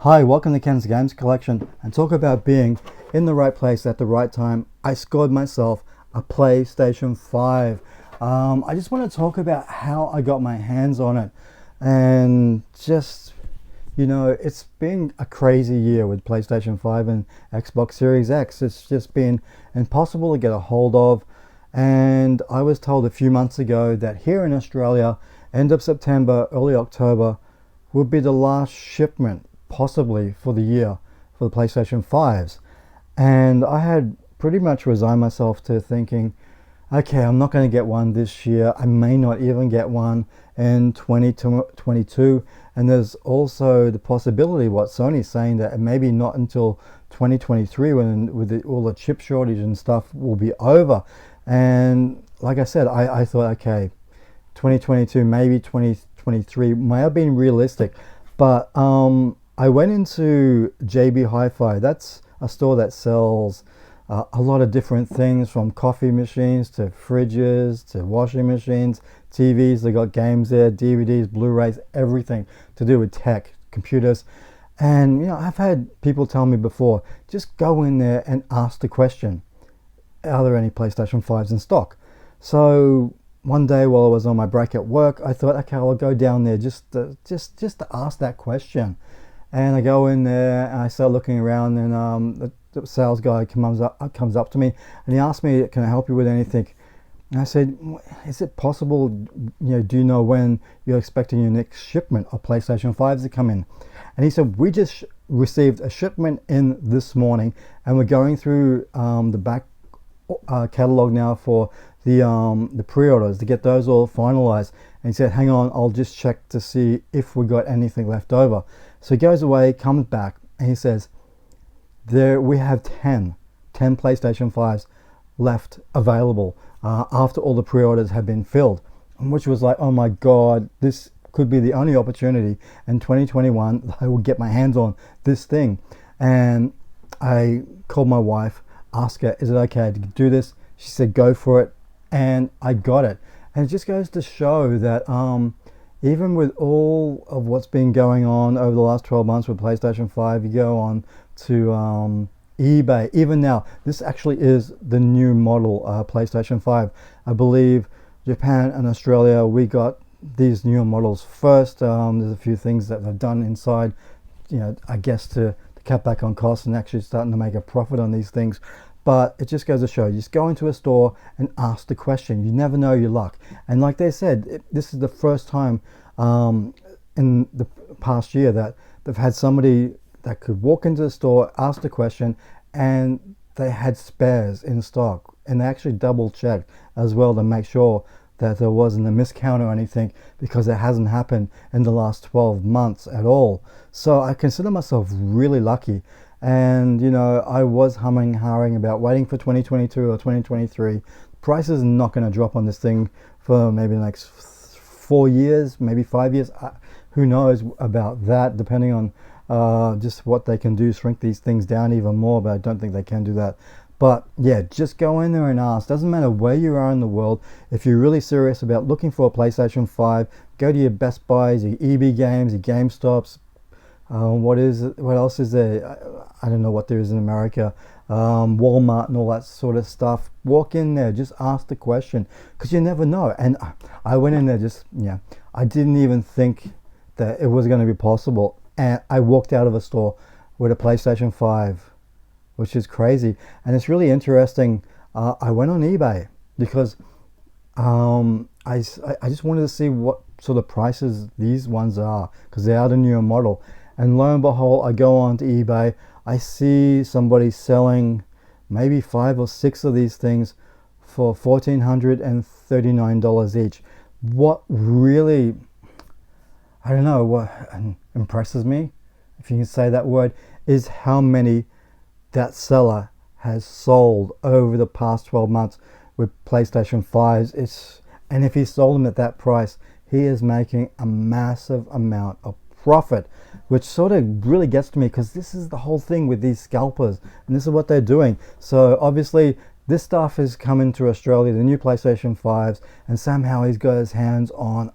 Hi, welcome to Ken's Games Collection, and talk about being in the right place at the right time. I scored myself a PlayStation 5. I just want to talk about how I got my hands on it, and just, it's been a crazy year with PlayStation 5 and Xbox Series X. It's just been impossible to get a hold of, and I was told a few months ago that here in Australia, end of September, early October, would be the last shipment possibly for the year for the PlayStation 5s. And I had pretty much resigned myself to thinking, okay, I'm not going to get one this year. I may not even get one in 2022. And there's also the possibility, what Sony's saying, that maybe not until 2023 when all the chip shortage and stuff will be over. And like I said, I thought, okay, 2022, maybe 2023 may have been realistic. But I went into JB Hi-Fi. That's a store that sells a lot of different things, from coffee machines to fridges to washing machines, TVs. They got games there, DVDs, Blu-rays, everything to do with tech, computers. And I've had people tell me before, just go in there and ask the question, are there any PlayStation 5s in stock? So one day while I was on my break at work, I thought, okay, I'll go down there just to ask that question. And I go in there and I start looking around, and the sales guy comes up to me and he asked me, can I help you with anything? And I said, is it possible, do you know when you're expecting your next shipment of PlayStation 5s to come in? And he said, we just received a shipment in this morning, and we're going through the back catalog now for the pre-orders to get those all finalized. And he said, hang on, I'll just check to see if we got anything left over. So he goes away, comes back, and he says, we have 10 PlayStation 5s left available after all the pre-orders have been filled. Which was like, oh my God, this could be the only opportunity in 2021 that I will get my hands on this thing. And I called my wife, asked her, is it okay to do this? She said, go for it. And I got it. And it just goes to show that even with all of what's been going on over the last 12 months with PlayStation 5, you go on to eBay. Even now, this actually is the new model PlayStation 5. I believe Japan and Australia, we got these newer models first. There's a few things that they've done inside, I guess to cut back on costs and actually starting to make a profit on these things. But it just goes to show, you just go into a store and ask the question. You never know your luck. And like they said, this is the first time in the past year that they've had somebody that could walk into the store, ask the question, and they had spares in stock. And they actually double checked as well to make sure that there wasn't a miscount or anything, because it hasn't happened in the last 12 months at all. So I consider myself really lucky. And I was humming and hawing about waiting for 2022 or 2023. Prices are not going to drop on this thing for maybe the next 4 years, maybe 5 years. Who knows about that, depending on just what they can do, shrink these things down even more, but I don't think they can do that. But yeah, just go in there and ask. Doesn't matter where you are in the world. If you're really serious about looking for a PlayStation 5, go to your Best Buys, your EB Games, your GameStops. What else is there? I don't know what there is in America. Walmart and all that sort of stuff. Walk in there, just ask the question, because you never know. And I went in there I didn't even think that it was going to be possible. And I walked out of a store with a PlayStation 5, which is crazy. And it's really interesting. I went on eBay because I just wanted to see what sort of prices these ones are, because they are the newer model. And lo and behold, I go on to eBay, I see somebody selling maybe 5 or 6 of these things for $1,439 each. What really, I don't know, what impresses me, if you can say that word, is how many that seller has sold over the past 12 months with PlayStation 5s. And if he sold them at that price, he is making a massive amount of profit, which sort of really gets to me, because this is the whole thing with these scalpers, and this is what they're doing. So obviously this stuff is coming to Australia, the new PlayStation 5s, and somehow he's got his hands on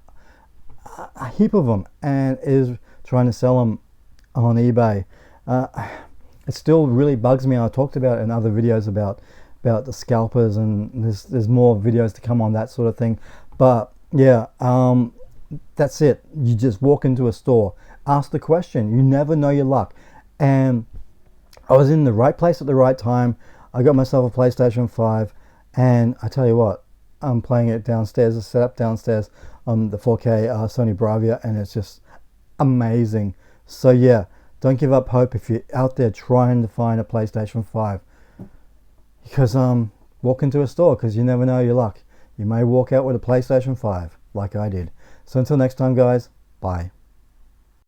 a heap of them and is trying to sell them on eBay. It still really bugs me. I talked about it in other videos about the scalpers, and there's more videos to come on that sort of thing. But yeah, that's it. You just walk into a store, ask the question. You never know your luck. And I was in the right place at the right time. I got myself a PlayStation 5, and I tell you what, I'm playing it downstairs. It's set up downstairs on the 4K Sony Bravia, and it's just amazing. So yeah, don't give up hope if you're out there trying to find a PlayStation 5. Because walk into a store, because you never know your luck. You may walk out with a PlayStation 5 like I did. So until next time, guys, bye.